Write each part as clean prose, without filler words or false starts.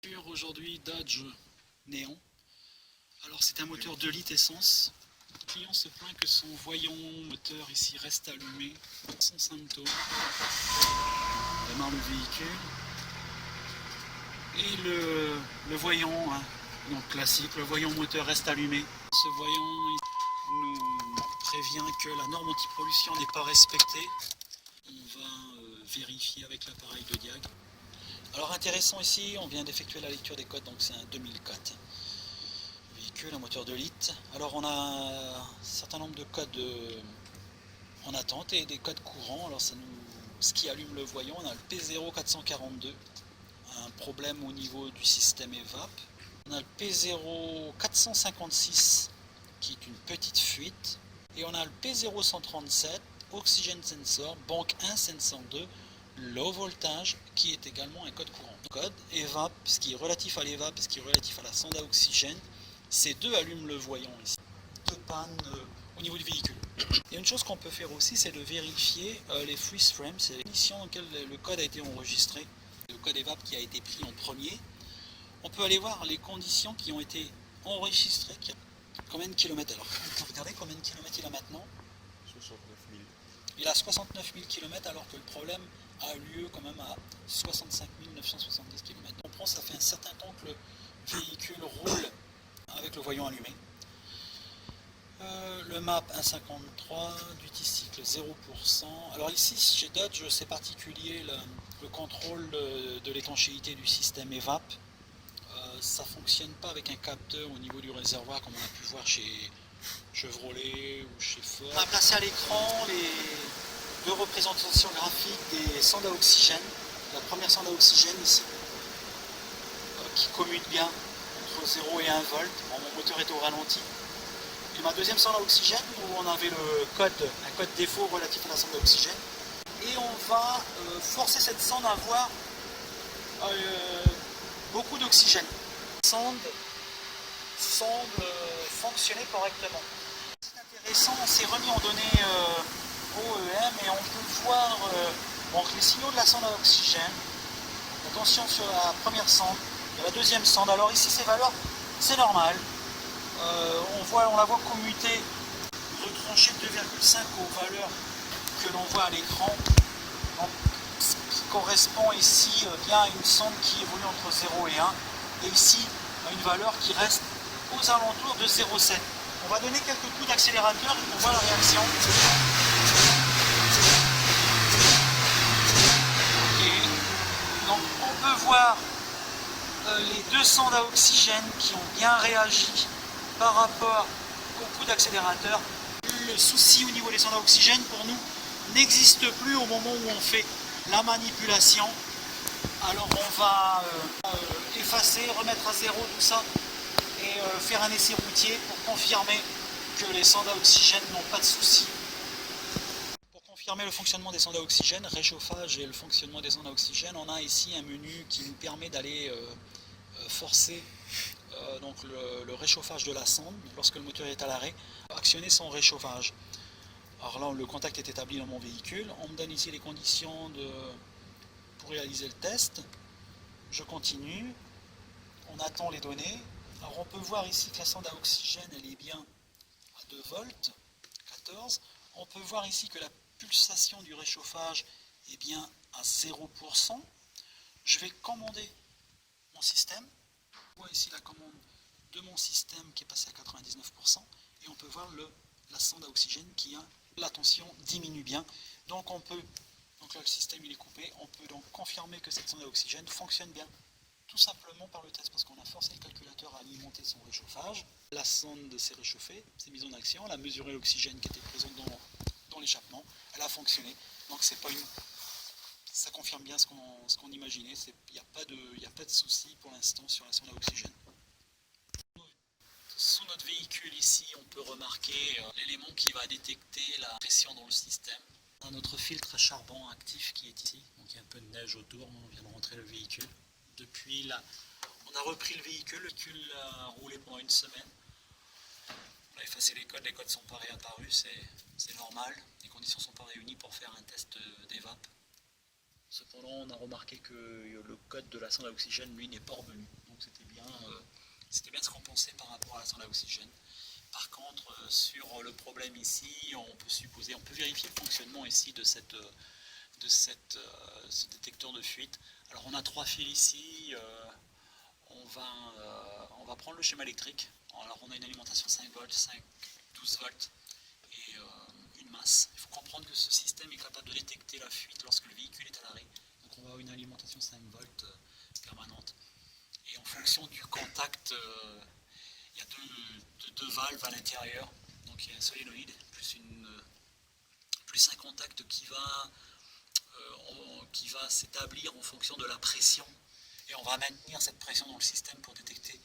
Aujourd'hui Dodge Néon. Alors c'est un moteur 2 litres essence. Le client se plaint que son voyant moteur ici reste allumé sans symptôme. On démarre le véhicule. Et le voyant, donc classique, le voyant moteur reste allumé. Ce voyant nous prévient que la norme anti-pollution n'est pas respectée. On va vérifier avec l'appareil de diag. Alors intéressant ici, on vient d'effectuer la lecture des codes, donc c'est un 2004. Véhicule, un moteur 2 litres. Alors on a un certain nombre de codes en attente et des codes courants. Alors ce qui allume le voyant, on a le P0442, un problème au niveau du système EVAP. On a le P0456 qui est une petite fuite. Et on a le P0137, Oxygen Sensor, banque 1 Sensor 2, low voltage, qui est également un code courant. Code EVAP, ce qui est relatif à l'EVAP, ce qui est relatif à la sonde à oxygène. Ces deux allument le voyant ici. De panne au niveau du véhicule. Et une chose qu'on peut faire aussi, c'est de vérifier les freeze frames, c'est les conditions dans lesquelles le code a été enregistré, le code EVAP qui a été pris en premier. On peut aller voir les conditions qui ont été enregistrées. Combien de kilomètres? Alors, on peut regarder combien de kilomètres il a maintenant. 69 000. Il a 69 000 km alors que le problème a lieu quand même à 65 970 km. On prend, ça fait un certain temps que le véhicule roule avec le voyant allumé. Le MAP 1.53, duty cycle 0%. Alors ici chez Dodge c'est particulier le contrôle de l'étanchéité du système EVAP. Ça ne fonctionne pas avec un capteur au niveau du réservoir comme on a pu voir chez Chevrolet ou chez Ford. On a placé à l'écran les deux représentations graphiques des sondes à oxygène. La première sonde à oxygène ici, qui commute bien entre 0 et 1 volt. Bon, mon moteur est au ralenti. Et ma deuxième sonde à oxygène où on avait un code défaut relatif à la sonde à oxygène. Et on va forcer cette sonde à avoir beaucoup d'oxygène. La sonde semble fonctionner correctement. C'est intéressant, on s'est remis en données OEM et on peut voir donc les signaux de la sonde à oxygène. Attention sur la première sonde et la deuxième sonde. Alors ici ces valeurs, c'est normal. On la voit commuter, retrancher de 2,5 aux valeurs que l'on voit à l'écran. Ce qui correspond ici bien à une sonde qui évolue entre 0 et 1. Et ici, à une valeur qui reste aux alentours de 0,7. On va donner quelques coups d'accélérateur et on voit la réaction. Okay. Donc on peut voir les deux sondes à oxygène qui ont bien réagi par rapport au coup d'accélérateur. Le souci au niveau des sondes à oxygène pour nous n'existe plus au moment où on fait la manipulation. Alors on va effacer, remettre à zéro tout ça et faire un essai routier pour confirmer que les sondes à oxygène n'ont pas de soucis. Pour confirmer le fonctionnement des sondes à oxygène, réchauffage et le fonctionnement des sondes à oxygène, on a ici un menu qui nous permet d'aller forcer donc le réchauffage de la sonde lorsque le moteur est à l'arrêt, actionner son réchauffage. Alors là, le contact est établi dans mon véhicule. On me donne ici les conditions pour réaliser le test. Je continue. On attend les données. Alors on peut voir ici que la sonde à oxygène elle est bien à 2 volts, 14. On peut voir ici que la pulsation du réchauffage est bien à 0%. Je vais commander mon système. On voit ici la commande de mon système qui est passée à 99%. Et on peut voir la sonde à oxygène qui a la tension diminue bien. Donc là le système il est coupé. On peut donc confirmer que cette sonde à oxygène fonctionne bien. Tout simplement par le test, parce qu'on a forcé le calculateur à alimenter son réchauffage. La sonde s'est réchauffée, s'est mise en action, elle a mesuré l'oxygène qui était présent dans l'échappement, elle a fonctionné. Donc ça confirme bien ce qu'on imaginait, il n'y a pas de souci pour l'instant sur la sonde à oxygène. Sous notre véhicule ici, on peut remarquer l'élément qui va détecter la pression dans le système. On a notre filtre à charbon actif qui est ici, donc il y a un peu de neige autour, on vient de rentrer le véhicule. Depuis là, on a repris le véhicule a roulé pendant une semaine. On a effacé les codes sont pas réapparus, c'est normal. Les conditions ne sont pas réunies pour faire un test d'EVAP. Cependant, on a remarqué que le code de la sonde à oxygène, lui, n'est pas revenu. Donc c'était bien ce qu'on pensait par rapport à la sonde à oxygène. Par contre, sur le problème ici, on peut vérifier le fonctionnement ici de ce détecteur de fuite. Alors on a 3 fils ici, on va prendre le schéma électrique. Alors on a une alimentation 5 volts, 12 volts et une masse. Il faut comprendre que ce système est capable de détecter la fuite lorsque le véhicule est à l'arrêt. Donc on va avoir une alimentation 5 volts permanente. Et en fonction du contact, il y a deux valves à l'intérieur. Donc il y a un solénoïde plus un contact qui va s'établir en fonction de la pression. Et on va maintenir cette pression dans le système pour détecter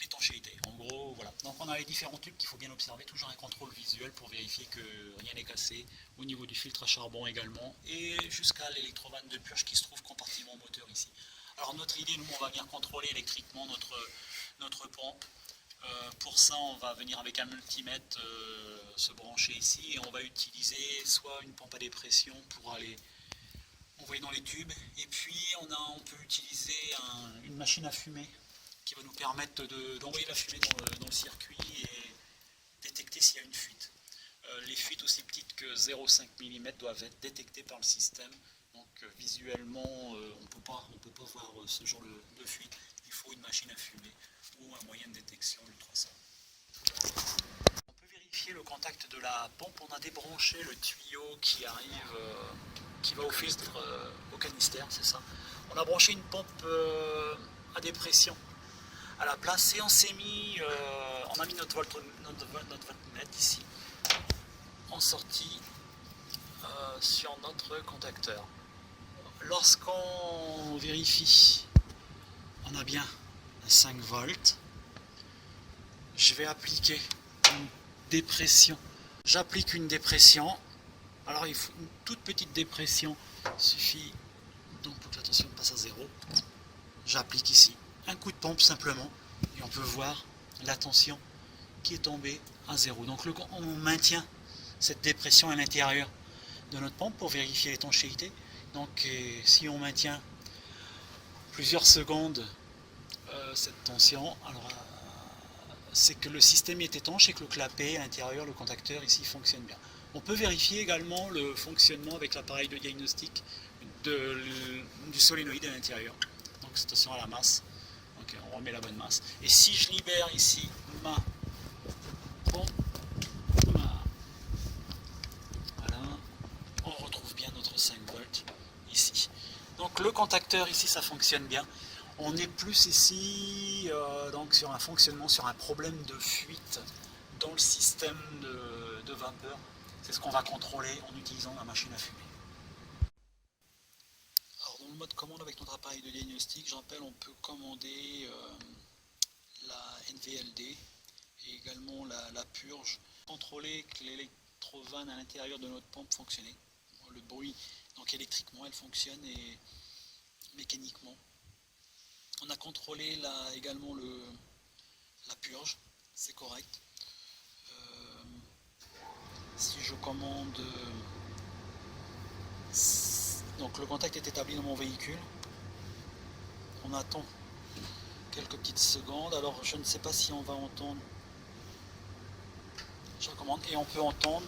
l'étanchéité. En gros, voilà. Donc on a les différents tubes qu'il faut bien observer, toujours un contrôle visuel pour vérifier que rien n'est cassé, au niveau du filtre à charbon également, et jusqu'à l'électrovanne de purge qui se trouve compartiment moteur ici. Alors notre idée, nous, on va venir contrôler électriquement notre pompe. Pour ça, on va venir avec un multimètre se brancher ici, et on va utiliser soit une pompe à dépression pour aller envoyer dans les tubes, et puis on peut utiliser une machine à fumer qui va nous permettre d'envoyer la fumée dans le circuit et détecter s'il y a une fuite. Les fuites aussi petites que 0,5 mm doivent être détectées par le système. Donc visuellement, on ne peut pas voir ce genre de fuite. Il faut une machine à fumer ou un moyen de détection ultrason. On peut vérifier le contact de la pompe. On a débranché le tuyau qui va au filtre, au canister, c'est ça. On a branché une pompe à dépression à la place et on a mis notre voltmètre ici en sortie sur notre contacteur. Lorsqu'on vérifie, on a bien un 5 volts. Je vais appliquer une dépression. J'applique une dépression. Alors il faut une toute petite dépression. Il suffit donc pour que la tension passe à 0. J'applique ici un coup de pompe simplement et on peut voir la tension qui est tombée à 0. Donc on maintient cette dépression à l'intérieur de notre pompe pour vérifier l'étanchéité. Donc si on maintient plusieurs secondes cette tension, alors c'est que le système est étanche et que le clapet à l'intérieur, le contacteur ici fonctionne bien. On peut vérifier également le fonctionnement avec l'appareil de diagnostic du solénoïde à l'intérieur. Donc attention à la masse. Ok, on remet la bonne masse. Et si je libère ici ma pompe, voilà, on retrouve bien notre 5 volts ici. Donc le contacteur ici, ça fonctionne bien. On est plus ici donc sur un fonctionnement, sur un problème de fuite dans le système de vapeur. C'est ce qu'on va contrôler en utilisant la machine à fumer. Alors dans le mode commande avec notre appareil de diagnostic, je rappelle, on peut commander la NVLD et également la purge. Contrôler que l'électrovanne à l'intérieur de notre pompe fonctionne. Le bruit, donc électriquement, elle fonctionne et mécaniquement. On a contrôlé également la purge, c'est correct. Si je commande, donc le contact est établi dans mon véhicule. On attend quelques petites secondes. Alors je ne sais pas si on va entendre. Je recommande et on peut entendre.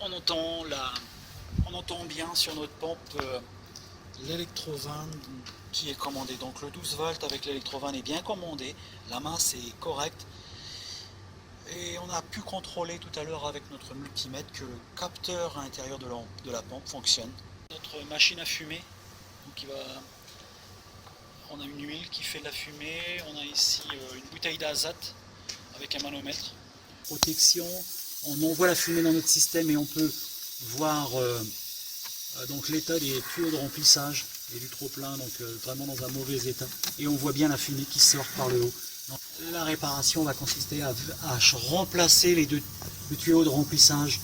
On entend bien sur notre pompe l'électrovanne qui est commandé. Donc le 12 volts avec l'électrovanne est bien commandé, la masse est correcte. Et on a pu contrôler tout à l'heure avec notre multimètre que le capteur à l'intérieur de la pompe fonctionne. Notre machine à fumer, donc on a une huile qui fait de la fumée, on a ici une bouteille d'azote avec un manomètre. Protection, on envoie la fumée dans notre système et on peut voir donc l'état des tuyaux de remplissage et du trop-plein, donc vraiment dans un mauvais état. Et on voit bien la fumée qui sort par le haut. Donc, la réparation va consister à remplacer les deux tuyaux de remplissage.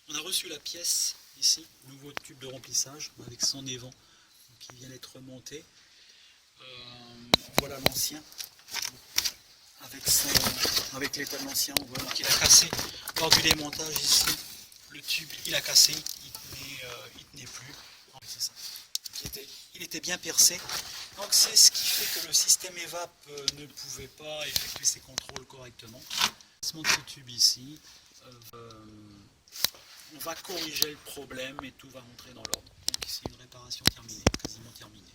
On a reçu la pièce ici, nouveau tube de remplissage avec son évent qui vient d'être remonté. Voilà l'ancien. Avec l'état de l'ancien, on voit qu'il a cassé lors du démontage ici. le tube il a cassé, il tenait plus. C'est ça. Il était bien percé. Donc c'est ce qui fait que le système EVAP ne pouvait pas effectuer ses contrôles correctement. Ce tube ici, on va corriger le problème et tout va rentrer dans l'ordre. Donc ici une réparation terminée, quasiment terminée.